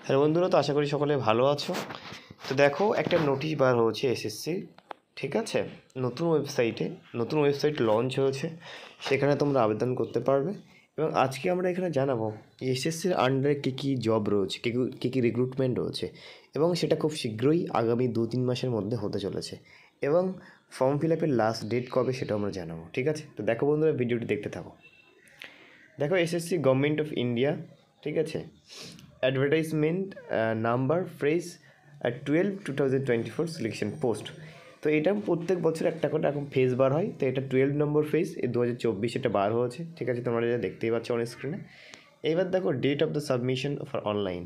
Hello বন্ধুরা, তো আশা করি সকলে ভালো আছো। তো দেখো, একটা নোটিশ বার হয়েছে এসএসসি, ঠিক আছে। নতুন ওয়েবসাইট লঞ্চ হয়েছে, সেখানে তোমরা আবেদন করতে পারবে। এবং আজকে আমরা এখানে জানাবো এসএসসির আন্ডারে কী কী জব রয়েছে, কী কী রিক্রুটমেন্ট রয়েছে, এবং সেটা খুব শীঘ্রই আগামী 2-3 মাসের মধ্যে হতে চলেছে। এবং ফর্ম ফিল আপের লাস্ট ডেট কবে সেটাও আমরা জানাবো, ঠিক আছে। তো দেখো বন্ধুরা, ভিডিওটি দেখতে থাকো। দেখো, এসএসসি গভর্নমেন্ট অফ ইন্ডিয়া, ঠিক আছে। Advertisement number phrase 12/2024 selection post. তো এটা প্রত্যেক বছর একটা করে এখন ফেজ বার হয়। তো এটা 12 নম্বর ফেজ, 2024 এটা বার হয়েছে, ঠিক আছে। তোমরা যেটা দেখতেই পাচ্ছ অন স্ক্রিনে। এইবার দেখো date of the submission for online.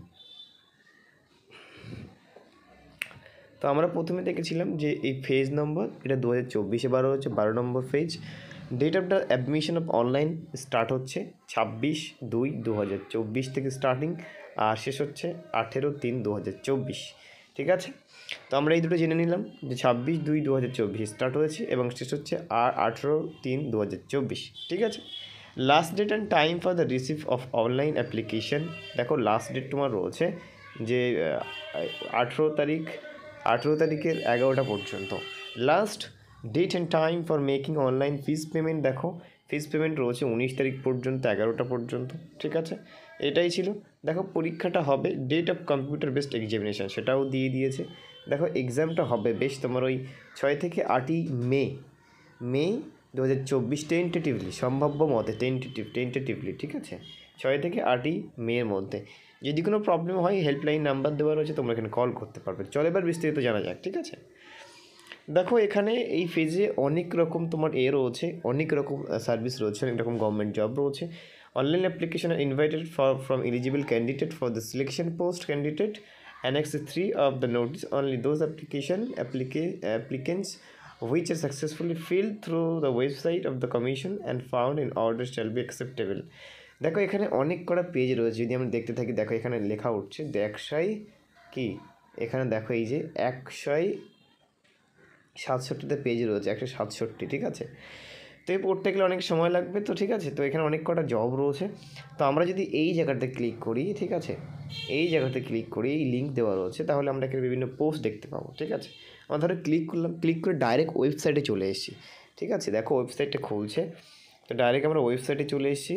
তো আমরা প্রথমে দেখেছিলাম যে এই ফেজ নম্বর এটা 2024-এ বার হচ্ছে, 12 নম্বর phase. Date of the admission of online start হচ্ছে 26/2/2024 থেকে স্টার্টিং, আর শেষ হচ্ছে 18/3/2024, ঠিক আছে। তো আমরা এই দুটো জেনে নিলাম যে 26/2/2024 স্টার্ট হয়েছে এবং শেষ হচ্ছে 18/3/2024, ঠিক আছে। Last date and time for the receive of online application. দেখো লাস্ট ডেট তোমার রয়েছে যে 18 তারিখের 11টা পর্যন্ত। Last date and time for making online fees payment. দেখো ফিস পেমেন্ট রয়েছে 19 তারিখ পর্যন্ত, 11টা পর্যন্ত, ঠিক আছে। এটাই ছিল। দেখো পরীক্ষাটা হবে date of computer based examination, সেটাও দিয়ে দিয়েছে। দেখো এক্সামটা হবে বেশ তোমার ওই 6 থেকে 8ই মে 2024 টেন্টেটিভলি, সম্ভাব্য মতে টেন্টেটিভলি, ঠিক আছে। 6 থেকে 8ই মের মধ্যে। যদি কোনো প্রবলেম হয় হেল্পলাইন নাম্বার দেওয়া রয়েছে, তোমরা এখানে কল করতে পারবে। চলো এবার বিস্তারিত জানা যাক, ঠিক আছে। দেখো এখানে এই ফেজে অনেক রকম তোমার রয়েছে, অনেক রকম সার্ভিস রয়েছে, অনেক রকম গভর্নমেন্ট জব রয়েছে। অনলাইন অ্যাপ্লিকেশন আর invited from eligible candidate for the selection post candidate Annex 3 of the notice. Only those applicants which are successfully filled through the website of the commission and found in order shall be acceptable. দেখো এখানে অনেক কটা page রয়েছে, যদি আমরা দেখতে থাকি। দেখো এখানে লেখা উঠছে এখানে দেখো এই যে 167তে পেজ রয়েছে, 167, ঠিক আছে। তো এই পড়তে গেলে অনেক সময় লাগবে, তো ঠিক আছে। তো এখানে অনেক কটা জব রয়েছে। তো আমরা যদি এই জায়গাতে ক্লিক করি, ঠিক আছে, এই জায়গাতে ক্লিক করি, এই লিঙ্ক দেওয়া রয়েছে, তাহলে আমরা এখানে বিভিন্ন পোস্ট দেখতে পাবো, ঠিক আছে। আমরা ধরো ক্লিক করলাম, ক্লিক করে ডাইরেক্ট ওয়েবসাইটে চলে এসেছি, ঠিক আছে। দেখো ওয়েবসাইটটা খুলছে, তো ডাইরেক্ট আমরা ওয়েবসাইটে চলে এসেছি।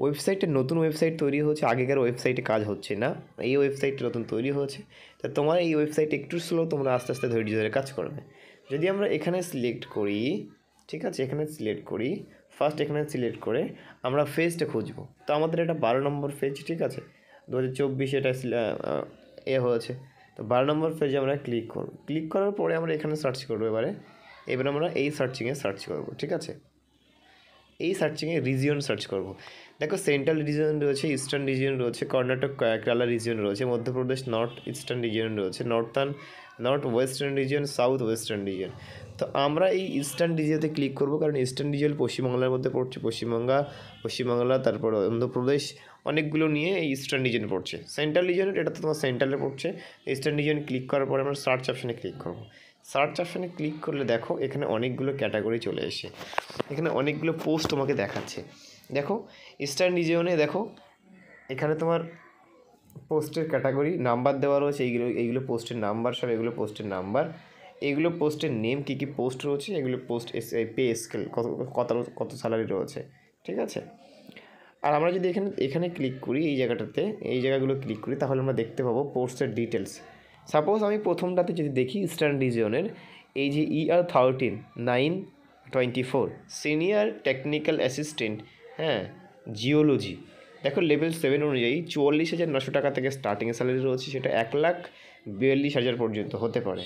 ওয়েবসাইটে নতুন ওয়েবসাইট তৈরি হচ্ছে, আগেকার ওয়েবসাইটে কাজ হচ্ছে না, এই ওয়েবসাইটটা নতুন তৈরি হয়েছে। তা তোমার এই ওয়েবসাইট একটু স্লো, তোমরা আস্তে আস্তে ধৈর্য ধরে কাজ করবে। যদি আমরা এখানে সিলেক্ট করি, ঠিক আছে, ফার্স্ট এখানে সিলেক্ট করে আমরা ফেজটা খুঁজবো। তো আমাদের এটা 12 নম্বর ফেজ, ঠিক আছে। 2024 এটা হয়েছে। তো 12 নম্বর ফেজে আমরা ক্লিক করব। ক্লিক করার পরে আমরা এখানে সার্চ করবো। এবার আমরা এই সার্চিংয়ে সার্চ করব, ঠিক আছে। এই সার্চিংয়ে রিজিয়ন সার্চ করব। দেখো সেন্ট্রাল রিজিয়ন রয়েছে, ইস্টার্ন রিজিয়ন রয়েছে, কর্ণাটক কেরালা রিজিয়ন রয়েছে, মধ্যপ্রদেশ নর্থ ইস্টার্ন রিজিয়ন রয়েছে, north western region, south western region. তো আমরা এই ইস্টার্ন রিজিয়নে ক্লিক করব, কারণ ইস্টার্ন রিজিয়ন পশ্চিমবাংলার মধ্যে পড়ছে। পশ্চিমবাংলা, তারপর অন্ধ্রপ্রদেশ, অনেকগুলো নিয়ে এই ইস্টার্ন রিজিয়ন পড়ছে। সেন্ট্রাল রিজিয়নের এটা তো তোমার সেন্ট্রালে পড়ছে। ইস্টার্ন রিজিয়ন ক্লিক করার পরে আমরা সার্চ অপশানে ক্লিক করব। সার্চ অপশানে ক্লিক করলে দেখো এখানে অনেকগুলো ক্যাটাগরি চলে এসে, এখানে অনেকগুলো পোস্ট তোমাকে দেখাচ্ছে। দেখো ইস্টার্ন রিজিয়নে দেখো এখানে তোমার পোস্টের ক্যাটাগরি নাম্বার দেওয়া রয়েছে, এইগুলো পোস্টের নাম্বার, সব এগুলো পোস্টের নাম্বার, এইগুলো পোস্টের নেম, কী কী পোস্ট রয়েছে, এগুলো পোস্ট পে স্কেল, কত স্যালারি রয়েছে, ঠিক আছে। আর আমরা যদি এখানে ক্লিক করি, এই জায়গাগুলো ক্লিক করি, তাহলে আমরা দেখতে পাবো পোস্টের ডিটেলস। সাপোজ আমি প্রথমটাতে যদি দেখি ইস্টার্ন রিজিয়নের, এই যে ER13/9/24 সিনিয়র টেকনিক্যাল অ্যাসিস্ট্যান্ট, হ্যাঁ, জিওলজি। দেখো লেভেল 7 অনুযায়ী 44,900 টাকা থেকে স্টার্টিং স্যালারি রয়েছে, সেটা 1,42,000 পর্যন্ত হতে পারে।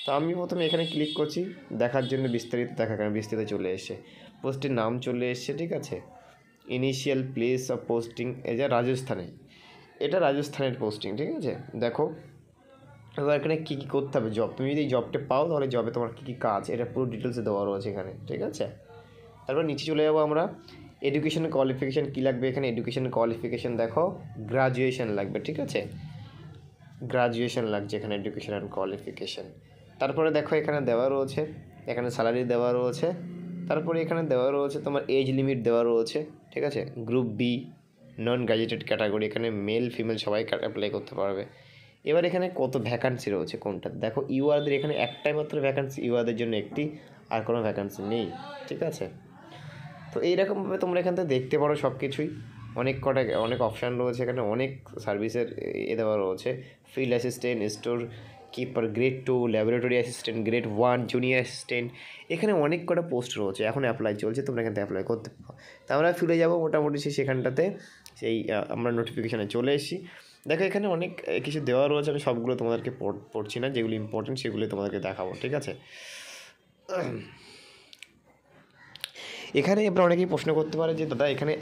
তো আমি প্রথমে এখানে ক্লিক করছি দেখার জন্য, বিস্তারিত চলে এসে পোস্টের নাম চলে এসছে, ঠিক আছে। ইনিশিয়াল প্লেস অফ পোস্টিং, এই যে এটা রাজস্থানের পোস্টিং, ঠিক আছে। দেখো এবার এখানে কী কী করতে হবে জব, তুমি যদি এই জবটা পাও তাহলে জবে তোমার কী কী কাজ, এটা পুরো ডিটেলসে দেওয়া রয়েছে এখানে, ঠিক আছে। তারপর নিচে চলে যাবো আমরা। এডুকেশন কোয়ালিফিকেশান কী লাগবে, এখানে এডুকেশন কোয়ালিফিকেশান দেখো গ্রাজুয়েশন লাগবে, ঠিক আছে। গ্রাজুয়েশন লাগছে এখানে, এডুকেশন অ্যান্ড কোয়ালিফিকেশান। তারপরে দেখো এখানে দেওয়া রয়েছে, এখানে স্যালারি দেওয়া রয়েছে, তারপরে এখানে দেওয়া রয়েছে তোমার এজ লিমিট দেওয়া রয়েছে, ঠিক আছে। গ্রুপ বি নন গ্র্যাজুয়েটেড ক্যাটাগরি, এখানে মেল ফিমেল সবাই অ্যাপ্লাই করতে পারবে। এবার এখানে কত ভ্যাকান্সি রয়েছে কোনটা, দেখো ইউআরদের এখানে একটাই মাত্র ভ্যাকান্সি, ইউআরদের জন্য একটি, আর কোনো ভ্যাকান্সি নেই, ঠিক আছে। তো এইরকমভাবে তোমরা এখান থেকে দেখতে পারো সব কিছুই, অনেক অপশান রয়েছে এখানে, অনেক সার্ভিসের দেওয়া রয়েছে। Field assistant, store keeper grade 2, laboratory assistant grade 1, junior assistant, এখানে অনেক কটা পোস্ট রয়েছে, এখন অ্যাপ্লাই চলছে, তোমরা এখান থেকে অ্যাপ্লাই করতে পারো। তা আমরা ফিরে যাবো মোটামুটি সেখানটাতে, আমরা নোটিফিকেশানে চলে এসেছি। দেখো এখানে অনেক কিছু দেওয়া রয়েছে, আমি সবগুলো তোমাদেরকে পড়ছি না, যেগুলো ইম্পর্টেন্ট সেগুলো তোমাদেরকে দেখাবো, ঠিক আছে। এখানে এবার অনেকেই প্রশ্ন করতে পারে যে দাদা এখানে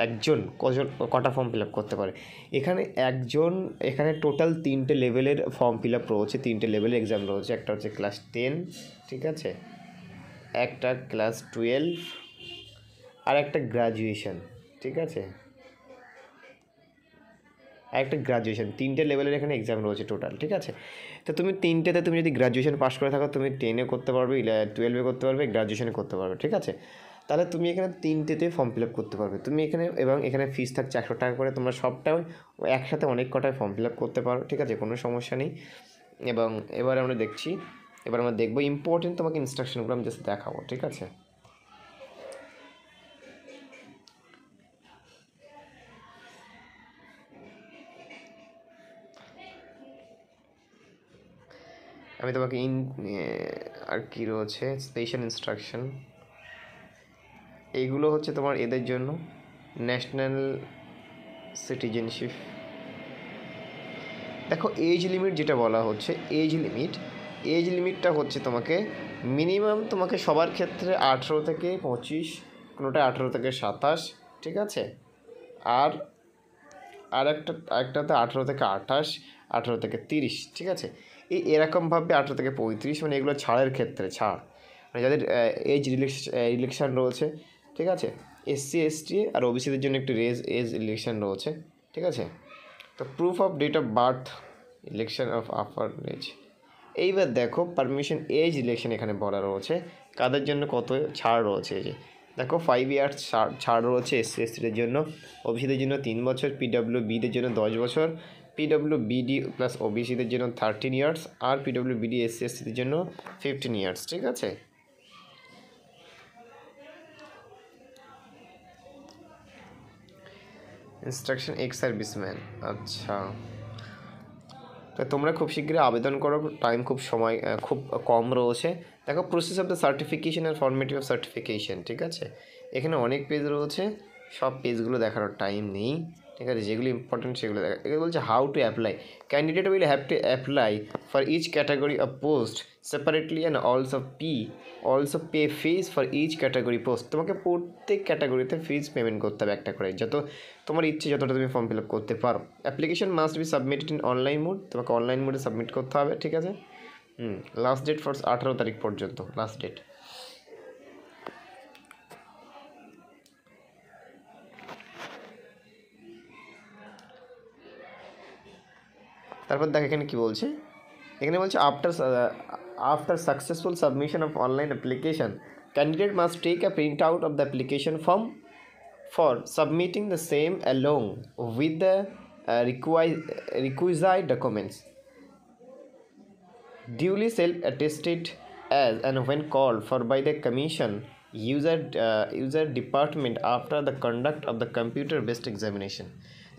একজন কটা ফর্ম ফিল আপ করতে পারে। এখানে টোটাল 3টে লেভেলের ফর্ম ফিল আপ রয়েছে, 3টে লেভেলের এক্সাম রয়েছে। একটা হচ্ছে ক্লাস 10, ঠিক আছে, একটা ক্লাস 12, আর একটা গ্র্যাজুয়েশন, ঠিক আছে, একটা গ্র্যাজুয়েশন, 3টে লেভেলের এখানে এক্সাম রয়েছে টোটাল, ঠিক আছে। তো তুমি 3টেতে তুমি যদি গ্র্যাজুয়েশন পাস করে থাকো, তুমি 10-এ করতে পারবে, 12-এ করতে পারবে, গ্র্যাজুয়েশনে করতে পারবে, ঠিক আছে। তাহলে তুমি এখানে 3টেতে ফর্ম ফিল আপ করতে পারবে তুমি এখানে, এবং এখানে ফিস থাকছে 100 টাকা করে, তোমরা সবটাই একসাথে অনেক কটায় ফর্ম ফিল আপ করতে পারো, ঠিক আছে, কোনো সমস্যা নেই। এবং এবার আমরা দেখবো ইম্পর্টেন্ট তোমাকে ইনস্ট্রাকশনগুলো আমি জাস্ট দেখাবো, ঠিক আছে। আমি তোমাকে আর কি রয়েছে স্পেশাল ইনস্ট্রাকশন, এইগুলো হচ্ছে তোমার এদের জন্য ন্যাশনাল সিটিজেনশিপ। দেখো এজ লিমিট যেটা বলা হচ্ছে, এজ লিমিটটা হচ্ছে তোমাকে মিনিমাম, তোমাকে সবার ক্ষেত্রে 18 থেকে 25, কোনোটা 18 থেকে 27, ঠিক আছে, আর একটাতে 18 থেকে 28, 18 থেকে 30, ঠিক আছে। এরকমভাবে 18 থেকে 35, মানে এগুলো ছাড়ের ক্ষেত্রে ছাড়, মানে যাদের এজ রিলেকশন রয়েছে, ঠিক আছে। SC ST আর ওবিসিদের জন্য একটি এজ রিলেকশন রয়েছে, ঠিক আছে। তো proof of date of birth, election of upper age. এইবার দেখো পারমিশন এজ ইলেকশন এখানে বলা রয়েছে কাদের জন্য কত ছাড় রয়েছে। এই যে দেখো 5 ইয়ার্স ছাড় রয়েছে SC STদের জন্য, ওবিসিদের জন্য 3 বছর, PWBদের জন্য 10 বছর, PWBD প্লাস ওবিসিদের জন্য 13 ইয়ার্স, আর PWBD SC STদের জন্য 15 ইয়ার্স, ঠিক আছে। ইনস্ট্রাকশন এক্স সার্ভিসম্যান, আচ্ছা, তো তোমরা খুব শীঘ্রই আবেদন করো, টাইম খুব কম রয়েছে। দেখো process of the certification and formative of certification, ঠিক আছে, এখানে অনেক পেজ রয়েছে, সব পেজগুলো দেখানোর টাইম নেই, ঠিক আছে, যেগুলো ইম্পর্টেন্ট সেগুলো দেখা। এগুলো বলছে how to apply, candidate will have to apply for each category of post separately and also pay fees for each category post. তোমাকে প্রত্যেক ক্যাটাগরিতে ফিস পেমেন্ট করতে হবে একটা করে, তোমার ইচ্ছে যতটা তুমি ফর্ম ফিল আপ করতে পারো। Application must be submitted in online mode, তোমাকে অনলাইন মোডে সাবমিট করতে হবে, ঠিক আছে। লাস্ট ডেট ফর 18 তারিখ পর্যন্ত লাস্ট ডেট। তারপর দেখ এখানে কী বলছে, এখানে বলছে after successful submission of online application, candidate must take a print out of the application form for submitting the same along with the requisite documents duly self-attested as and when called for by the commission user department after the conduct of the computer based examination।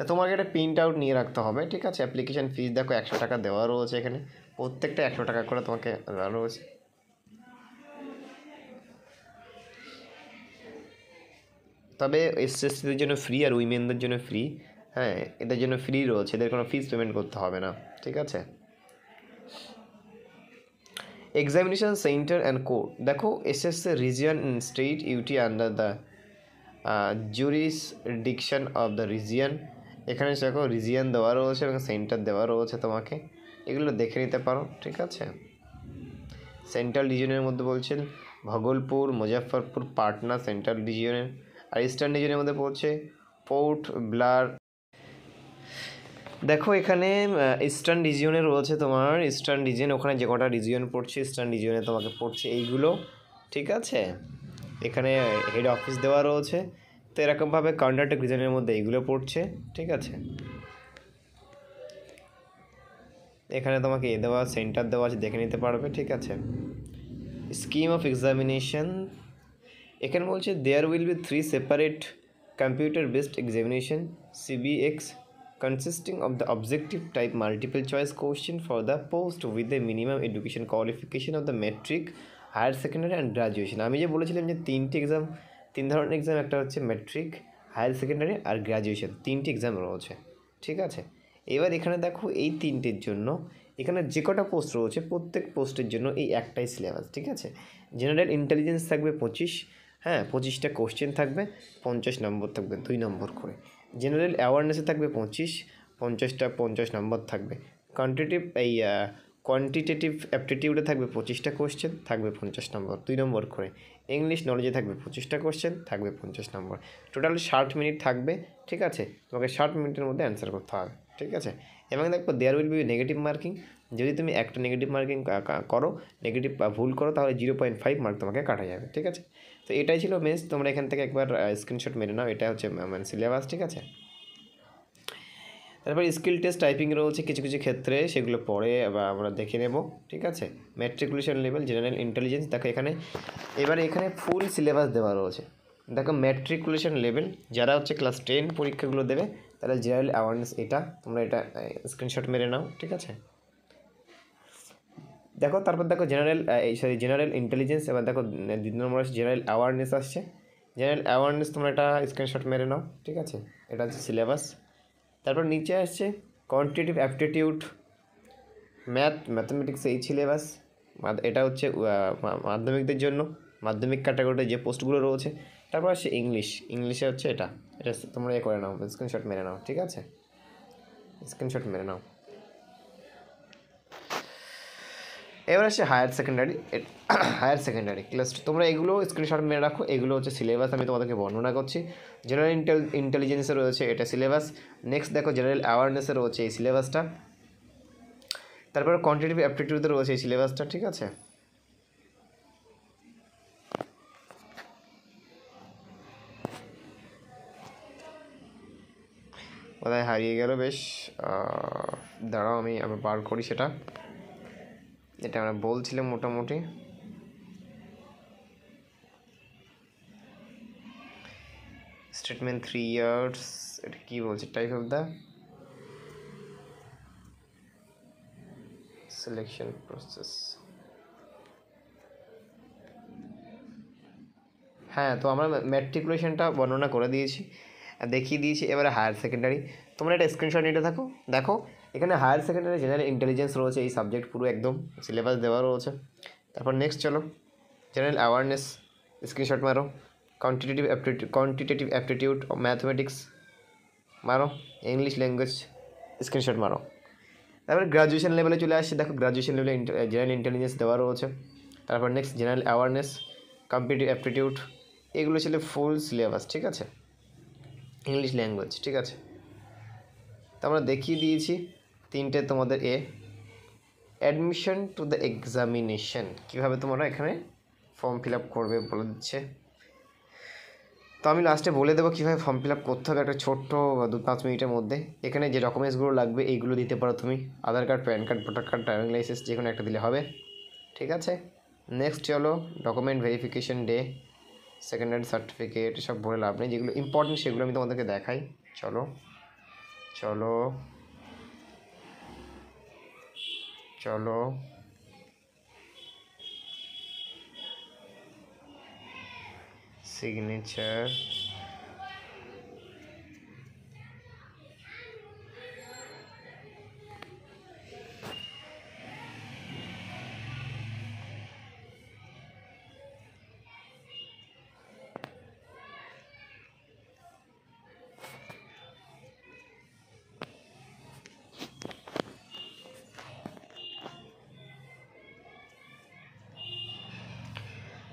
তোমাকে একটা print out নিয়ে রাখতে হবে, ঠিক আছে। Application fees দেখো 100 টাকা দেওয়া রয়েছে এখানে, প্রত্যেকটা 100 টাকা করে তোমাকে দেওয়া রয়েছে। তবে SC/STদের জন্য ফ্রি আর উইমেনদের জন্য ফ্রি, হ্যাঁ, এদের জন্য ফ্রি রয়েছে, এদের কোনো ফিস পেমেন্ট করতে হবে না, ঠিক আছে। এক্সামিনেশন সেন্টার অ্যান্ড কোড, দেখো SSC region in state UT under the jurisdiction of the region, এখানে দেখো রিজিয়ন দেওয়া রয়েছে এবং সেন্টার দেওয়া রয়েছে, তোমাকে এগুলো দেখে নিতে পারো, ঠিক আছে। সেন্ট্রাল রিজিয়নের মধ্যে বলছেন ভাগলপুর, মুজফ্ফরপুর, পাটনা সেন্ট্রাল রিজিয়নের, আর ইস্টার্ন রিজিয়নের মধ্যে পড়ছে পোর্ট ব্লার। দেখো এখানে ইস্টার্ন রিজিয়নে রয়েছে তোমার ইস্টার্ন রিজিয়ন, ওখানে যে কটা রিজিয়ন পড়ছে ইস্টার্ন রিজিয়নে তোমাকে পড়ছে এইগুলো, ঠিক আছে। এখানে হেড অফিস দেওয়া রয়েছে, তো এরকমভাবে কন্ট্রাক্ট রিজনের মধ্যে এইগুলো পড়ছে। ঠিক আছে, এখানে তোমাকে দেওয়া সেন্টার দেওয়া আছে, দেখে নিতে পারবে। ঠিক আছে, স্কিম অফ এক্সামিনেশন এখানে বলছে there will be 3 separate computer based examination CBX consisting of the objective type multiple choice question for the post with the minimum education qualification of the metric higher secondary and graduation. আমি যে বলেছিলাম যে তিন ধরনের exam, একটা হচ্ছে matric, higher secondary আর graduation, 3টি এক্সাম রয়েছে। ঠিক আছে, এবার এখানে দেখো এই 3টের জন্য এখানে যে কটা পোস্ট রয়েছে প্রত্যেক পোস্টের জন্য এই একটাই সিলেবাস। ঠিক আছে, জেনারেল ইন্টেলিজেন্স থাকবে 25, হ্যাঁ 25টা কোশ্চেন থাকবে, 50 নম্বর থাকবে 2 নম্বর করে। জেনারেল অ্যাওয়ারনেসে থাকবে 50টা 50 নম্বর থাকবে। কোয়ান্টিটেটিভ অ্যাপটিটিউডে থাকবে 25টা কোশ্চেন, থাকবে 50 নম্বর 2 নম্বর করে। ইংলিশ নলেজে থাকবে 25টা কোশ্চেন, থাকবে 50 নম্বর। টোটাল 60 মিনিট থাকবে। ঠিক আছে, তোমাকে 60 মিনিটের মধ্যে অ্যান্সার করতে হবে। ঠিক আছে, এবং দেখো there will be negative marking. যদি তুমি একটা নেগেটিভ মার্কিং করো, নেগেটিভ ভুল করো, তাহলে 0.5 মার্ক তোমাকে কাটা যাবে। ঠিক আছে, তো এটাই ছিল মেন্স। তোমরা এখান থেকে একবার স্ক্রিনশট মেরে নাও, এটা হচ্ছে মানে সিলেবাস। ঠিক আছে, তারপর স্কিল টেস্ট টাইপিং রয়েছে কিছু কিছু ক্ষেত্রে, সেগুলো পরে আমরা দেখে নেব। ঠিক আছে, ম্যাট্রিকুলেশন লেভেল, জেনারেল ইন্টেলিজেন্স, দেখো এখানে এখানে ফুল সিলেবাস দেওয়া রয়েছে। দেখো ম্যাট্রিকুলেশন লেভেল যারা হচ্ছে ক্লাস 10 পরীক্ষাগুলো দেবে, তাহলে জেনারেল অ্যাওয়ারনেস এটা তোমরা এটা স্ক্রিনশট মেরে নাও। ঠিক আছে, দেখো তারপর দেখো জেনারেল ইন্টেলিজেন্স। এবার দেখো 2 নম্বর আসছে জেনারেল অ্যাওয়ারনেস আসছে। জেনারেল অ্যাওয়ারনেস তোমরা এটা স্ক্রিনশট মেরে নাও। ঠিক আছে, এটা হচ্ছে সিলেবাস। তারপর নিচে আসছে কোয়ান্টিটেটিভ অ্যাপটিটিউড, ম্যাথমেটিক্স, এই সিলেবাস। এটা হচ্ছে মাধ্যমিকদের জন্য, মাধ্যমিক ক্যাটাগরিতে যে পোস্টগুলো রয়েছে। তারপর আসছে ইংলিশে হচ্ছে এটা তোমরা করে নাও, স্ক্রিনশট মেরে নাও। ঠিক আছে, স্ক্রিনশট মেরে নাও। এবার আসছে হায়ার সেকেন্ডারি ক্লাস। তোমরা এগুলো স্ক্রিনশট মেরে রাখো, এগুলো হচ্ছে সিলেবাস, আমি তোমাদেরকে বর্ণনা করছি। জেনারেল ইন্টেলিজেন্সে রয়েছে এটা সিলেবাস। নেক্সট দেখো জেনারেল অ্যাওয়ারনেসে রয়েছে এই সিলেবাসটা। তারপরে কোয়ান্টিটেটিভ অ্যাপটিটিউডে রয়েছে এই সিলেবাসটা। ঠিক আছে, কোথায় হারিয়ে গেল বেশ, দাঁড়াও আমি আবার বার করি সেটা, এটা আমরা বলছিলাম মোটামুটি। স্টেটমেন্ট 3 ইয়ার্স, এটা কী বলছে, type of the selection process. হ্যাঁ, তো আমরা ম্যাট্রিকুলেশনটা বর্ণনা করে দিয়েছি, দেখিয়ে দিয়েছি। এবারে হায়ার সেকেন্ডারি, তোমরা এটা স্ক্রিনশট নিতে থাকো। দেখো এখানে হায়ার সেকেন্ডারি জেনারেল ইন্টেলিজেন্স রয়েছে, এই সাবজেক্ট পুরো একদম সিলেবাস দেওয়া রয়েছে। তারপর নেক্সট চলো জেনারেল অ্যাওয়ারনেস, স্ক্রিনশট মারো। কোয়ান্টিটেটিভ অ্যাপটিটিউড, ম্যাথমেটিক্স মারো। ইংলিশ ল্যাঙ্গুয়েজ স্ক্রিনশট মারো। তারপর গ্রাজুয়েশন লেভেলে চলে আসছে। দেখো গ্রাজুয়েশন লেভেলে জেনারেল ইন্টেলিজেন্স দেওয়া রয়েছে। তারপর next general awareness, competitive aptitude, এগুলো ছিল ফুল সিলেবাস। ঠিক আছে, ইংলিশ ল্যাঙ্গুয়েজ। ঠিক আছে, তো আমরা দেখিয়ে দিয়েছি 3টে তোমাদের অ্যাডমিশন টু দ্য এক্সামিনেশন, কীভাবে তোমরা এখানে ফর্ম ফিল আপ করবে বলে দিচ্ছে। তো আমি লাস্টে বলে দেবো কীভাবে ফর্ম ফিল আপ করতে হবে, একটা ছোট্ট 2-5 মিনিটের মধ্যে। এখানে যে ডকুমেন্টসগুলো লাগবে এইগুলো দিতে পারো তুমি, Aadhaar card, PAN card, voter card, driving license, যে কোনো একটা দিলে হবে। ঠিক আছে, নেক্সট চলো document verification day, secondary certificate, সব বলে লাভ নেই, যেগুলো ইম্পর্টেন্ট সেগুলো আমি তোমাদেরকে দেখাই। চলো চলো চলো সিগনেচার,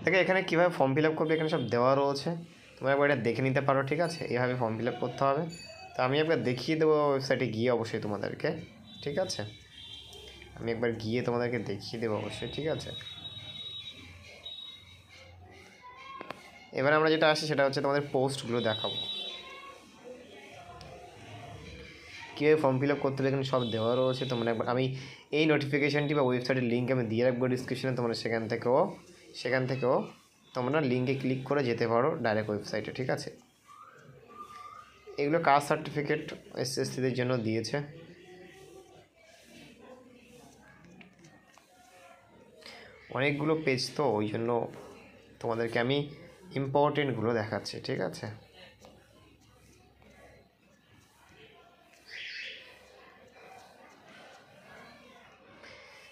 দেখো এখানে কীভাবে ফর্ম ফিল আপ করবে এখানে সব দেওয়া রয়েছে, তোমরা একবার এটা দেখে নিতে পারো। ঠিক আছে, এইভাবে ফর্ম ফিল আপ করতে হবে। তো আমি একবার দেখিয়ে দেবো ওয়েবসাইটে গিয়ে অবশ্যই তোমাদেরকে। ঠিক আছে, আমি একবার গিয়ে তোমাদেরকে দেখিয়ে দেবো অবশ্যই। ঠিক আছে, এবার আমরা যেটা আসি সেটা হচ্ছে তোমাদের পোস্টগুলো দেখাবো, কীভাবে ফর্ম ফিল আপ করতে হবে এখানে সব দেওয়া রয়েছে। তোমরা একবার আমি এই নোটিফিকেশানটি বা ওয়েবসাইটের লিঙ্ক আমি দিয়ে রাখবো ডিসক্রিপশনে, তোমরা সেখান থেকেও তোমরা লিঙ্কে ক্লিক করে যেতে পারো ডাইরেক্ট ওয়েবসাইটে, ঠিক আছে। এগুলো কাস্ট সার্টিফিকেট এসএসসিদের জন্য দিয়েছে। অনেকগুলো পেজ তো ওই জন্য তোমাদেরকে আমি ইম্পর্টেন্টগুলো দেখাচ্ছি, ঠিক আছে।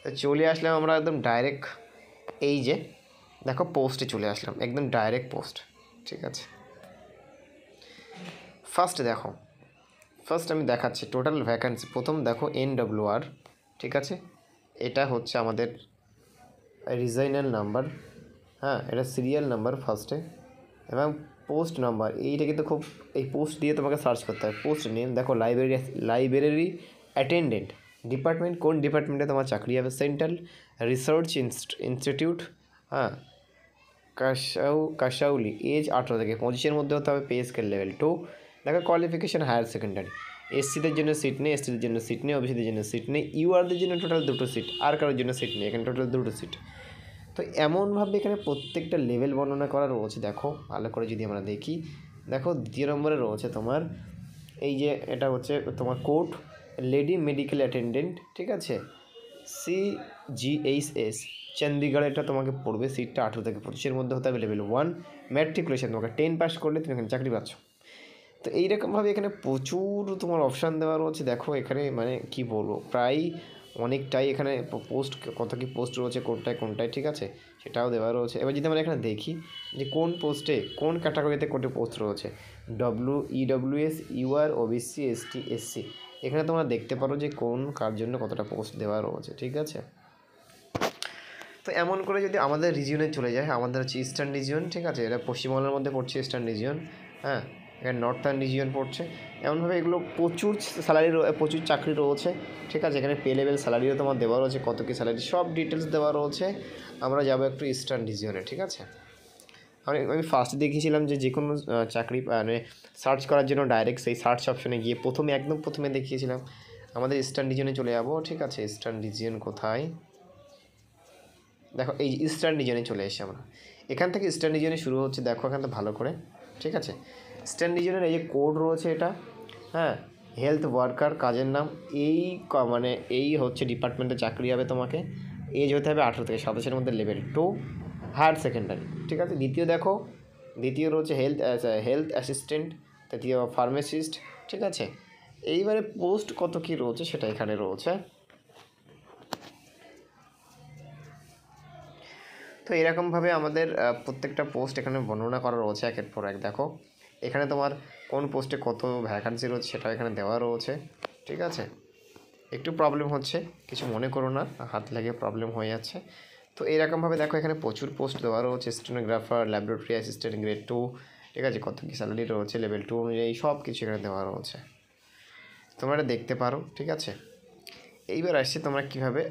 তো চলে আসলাম আমরা একদম ডাইরেক্ট, এই যে দেখো পোস্টে চলে আসলাম, একদম ডাইরেক্ট পোস্ট, ঠিক আছে। ফার্স্ট আমি দেখাচ্ছি টোটাল ভ্যাকান্সি। প্রথম দেখো NWR, ঠিক আছে। এটা হচ্ছে আমাদের রিজাইনাল নাম্বার, হ্যাঁ, এটা সিরিয়াল নাম্বার ফার্স্টে, এবং পোস্ট নাম্বার। এইটা কিন্তু খুব, এই পোস্ট দিয়ে তোমাকে সার্চ করতে হবে। পোস্ট নেম দেখো লাইব্রেরি অ্যাটেন্ডেন্ট, ডিপার্টমেন্ট কোন ডিপার্টমেন্টে তোমার চাকরি হবে, সেন্ট্রাল রিসার্চ ইনস্টিটিউট, হ্যাঁ, কাশাউলি, এজ 18 থেকে 25-এর মধ্যে হতে হবে, পে স্কেল লেভেল 2। দেখো কোয়ালিফিকেশান হায়ার সেকেন্ডারি। এসসিদের জন্য সিট নেই, এসটিদের জন্য সিট নেই, ওবিসিদের জন্য সিট নেই, ইউআরদের জন্য টোটাল 2টো সিট, আর কারোর জন্য সিট নেই, এখানে টোটাল 2টো সিট। তো এমনভাবে এখানে প্রত্যেকটা লেভেল বর্ণনা করা রয়েছে। দেখো ভালো করে যদি আমরা দেখি, দেখো 2 নম্বরে রয়েছে তোমার এই যে এটা হচ্ছে তোমার কোর্ট লেডি মেডিকেল অ্যাটেন্ডেন্ট, ঠিক আছে, CGHS চণ্ডীগড়, এটা তোমাকে পড়বে। সিটটা 18 থেকে 25-এর মধ্যে হতে হবে, লেভেল 1, ম্যাট্রিকুলেশন, তোমাকে 10 পাস করলে তুমি এখানে চাকরি পাচ্ছ। তো এইরকমভাবে এখানে প্রচুর তোমার অপশান দেওয়া রয়েছে। দেখো এখানে মানে কি বলবো, প্রায় অনেকটাই এখানে পোস্ট, কত কি পোস্ট রয়েছে কোনটায়, ঠিক আছে, সেটাও দেওয়া রয়েছে। এবার যদি আমরা এখানে দেখি যে কোন পোস্টে কোন ক্যাটাগরিতে কোনটি পোস্ট রয়েছে, EWS, UR, OBC, ST, SC, এখানে তোমরা দেখতে পারো যে কোন কার জন্য কতটা পোস্ট দেওয়া রয়েছে, ঠিক আছে। তো এমন করে যদি আমাদের রিজিয়নে চলে যায়, আমাদের হচ্ছে ইস্টার্ন রিজিয়ন, ঠিক আছে, এটা পশ্চিমবঙ্গের মধ্যে পড়ছে ইস্টার্ন রিজিয়ন, হ্যাঁ, এখানে নর্থার্ন রিজিয়ন পড়ছে। এমনভাবে এগুলো প্রচুর স্যালারি, প্রচুর চাকরি রয়েছে, ঠিক আছে। এখানে পে লেভেল স্যালারিও তোমার দেওয়া রয়েছে, কত কী স্যালারি, সব ডিটেলস দেওয়া রয়েছে। আমরা যাবো একটু ইস্টার্ন রিজিয়নে, ঠিক আছে। আমি ফার্স্টে দেখিয়েছিলাম যে কোনো চাকরি মানে সার্চ করার জন্য ডাইরেক্ট সেই সার্চ অপশনে গিয়ে একদম প্রথমে দেখিয়েছিলাম। আমাদের ইস্টার্ন রিজিয়নে চলে যাবো, ঠিক আছে। ইস্টার্ন রিজিয়ন কোথায়, দেখো এই ইস্টার্ন রিজিয়নে চলে এসে আমরা এখান থেকে ইস্টার্ন রিজিয়নে শুরু হচ্ছে। দেখো এখান থেকে ভালো করে, ঠিক আছে। ইস্টার্ন রিজিয়নের এই যে কোড রয়েছে এটা, হ্যাঁ, হেলথ ওয়ার্কার কাজের নাম, মানে এই হচ্ছে ডিপার্টমেন্টে চাকরি হবে তোমাকে। এজ হতে হবে 18 থেকে 27-এর মধ্যে, লেভেল 2, হায়ার সেকেন্ডারি, ঠিক আছে। দ্বিতীয় রয়েছে হেলথ অ্যাসিস্ট্যান্ট, তৃতীয় ফার্মাসিস্ট, ঠিক আছে। এইবারে পোস্ট কত কী রয়েছে সেটা এখানে রয়েছে। তো এরকমভাবে আমাদের প্রত্যেকটা পোস্ট এখানে বর্ণনা করা রয়েছে একের পর এক। দেখো এখানে তোমার কোন পোস্টে কত ভ্যাকান্সি রয়েছে সেটাও এখানে দেওয়া রয়েছে, ঠিক আছে। একটু প্রবলেম হচ্ছে, কিছু মনে করো না, হাত লেগে প্রবলেম হয়ে যাচ্ছে। তো এরকমভাবে দেখো এখানে প্রচুর পোস্ট দেওয়া রয়েছে, স্টেনোগ্রাফার, ল্যাবরেটরি অ্যাসিস্ট্যান্ট গ্রেড 2, ঠিক আছে, কত কী স্যালারি রয়েছে, লেভেল 2 অনুযায়ী সব কিছু এখানে দেওয়া রয়েছে, তোমরা এটা দেখতে পারো, ঠিক আছে। এইবার আসছে তোমরা কীভাবে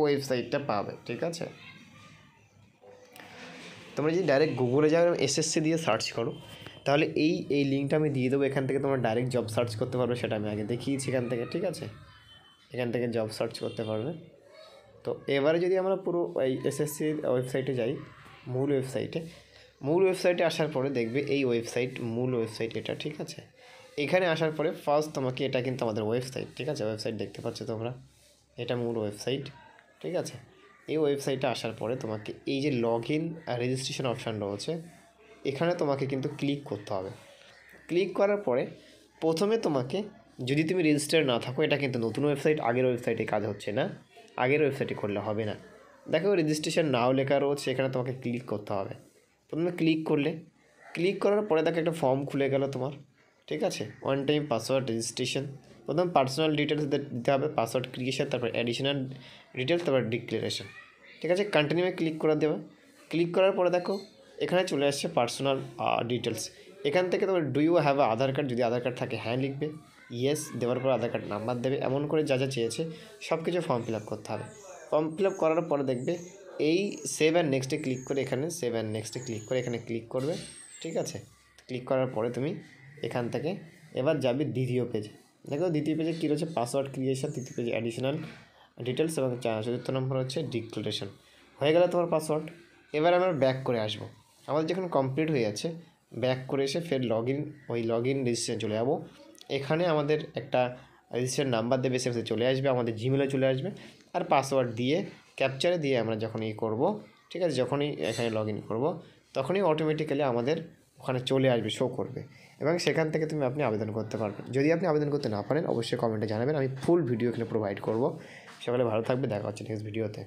ওয়েবসাইটটা পাবে, ঠিক আছে। তোমরা যদি ডাইরেক্ট গুগলে যাও এসএসসি দিয়ে সার্চ করো, তাহলে এই লিঙ্কটা আমি দিয়ে দেবো। এখান থেকে তোমরা ডাইরেক্ট জব সার্চ করতে পারবে, সেটা আমি আগে দেখিয়েছি এখান থেকে, ঠিক আছে। এখান থেকে জব সার্চ করতে পারবে। তো এবারে যদি আমরা পুরো এই এসএসসির ওয়েবসাইটে যাই, মূল ওয়েবসাইটে আসার পরে দেখবে এই মূল ওয়েবসাইট এটা, ঠিক আছে। এখানে আসার পরে ফার্স্ট তোমাকে, এটা কিন্তু আমাদের ওয়েবসাইট, ঠিক আছে, ওয়েবসাইট দেখতে পাচ্ছ তোমরা, এটা মূল ওয়েবসাইট, ঠিক আছে। এই ওয়েবসাইটে আসার পরে তোমাকে এই যে লগ ইন আর রেজিস্ট্রেশন অপশান রয়েছে, এখানে তোমাকে কিন্তু ক্লিক করতে হবে। ক্লিক করার পরে প্রথমে তোমাকে, যদি তুমি রেজিস্টার না থাকো, এটা কিন্তু নতুন ওয়েবসাইট, আগের ওয়েবসাইটে কাজ হচ্ছে না, আগের ওয়েবসাইটে করলে হবে না। দেখো রেজিস্ট্রেশন নাও লেখা রয়েছে, এখানে তোমাকে ক্লিক করতে হবে। প্রথমে ক্লিক করার পরে দেখো একটা ফর্ম খুলে গেল তোমার, ঠিক আছে। 1 টাইম পাসওয়ার্ড রেজিস্ট্রেশন, প্রথম পার্সোনাল ডিটেলস দিতে হবে, পাসওয়ার্ড ক্রিয়েশন, তারপর অ্যাডিশনাল ডিটেলস, তারপর ডিক্লারেশন, ঠিক আছে। কন্টিনিউয়ে ক্লিক করে দেবে। ক্লিক করার পরে দেখো এখানে চলে আসছে পার্সোনাল ডিটেলস। এখান থেকে তোমার do you have Aadhaar card, যদি আধার কার্ড থাকে হ্যাঁ লিখবে, ইয়েস দেওয়ার পর আধার কার্ড নাম্বার দেবে, এমন করে যা চেয়েছে সব কিছু ফর্ম ফিল আপ করতে হবে। ফর্ম ফিল আপ করার পরে দেখবে এই সেভ অ্যান্ড নেক্সটে ক্লিক করে এখানে সেভ অ্যান্ড নেক্সটে ক্লিক করে এখানে ক্লিক করবে, ঠিক আছে। ক্লিক করার পরে তুমি এখান থেকে এবার যাবে দ্বিতীয় পেজে। দেখো দ্বিতীয় পেজে কী রয়েছে, পাসওয়ার্ড ক্রিয়েশন, তৃতীয় পেজে অ্যাডিশনাল ডিটেলস এবং চতুর্থ নম্বর হচ্ছে ডিক্লারেশন। হয়ে গেল তোমার পাসওয়ার্ড। এবার আমরা ব্যাক করে আসবো। আমাদের যখন কমপ্লিট হয়ে যাচ্ছে, ব্যাক করে এসে ফের ওই লগ ইন রেজিস্ট্রেশন চলে যাবো। এখানে আমাদের একটা রেজিস্ট্রেশন নাম্বার দেবে, সেখানে চলে আসবে, আমাদের জিমেলে চলে আসবে। আর পাসওয়ার্ড দিয়ে ক্যাপচারে দিয়ে আমরা যখন করবো, ঠিক আছে, যখনই এখানে লগ ইন করবো তখনই অটোমেটিক্যালি আমাদের ওখানে চলে আসবে, শো করবে এবং সেখান থেকে আপনি আবেদন করতে পারবেন। যদি আপনি আবেদন করতে না পারেন অবশ্যই কমেন্টে জানাবেন, আমি ফুল ভিডিও এখানে প্রোভাইড করবো। সকলে ভালো থাকবে, দেখা হচ্ছে নেক্সট ভিডিওতে।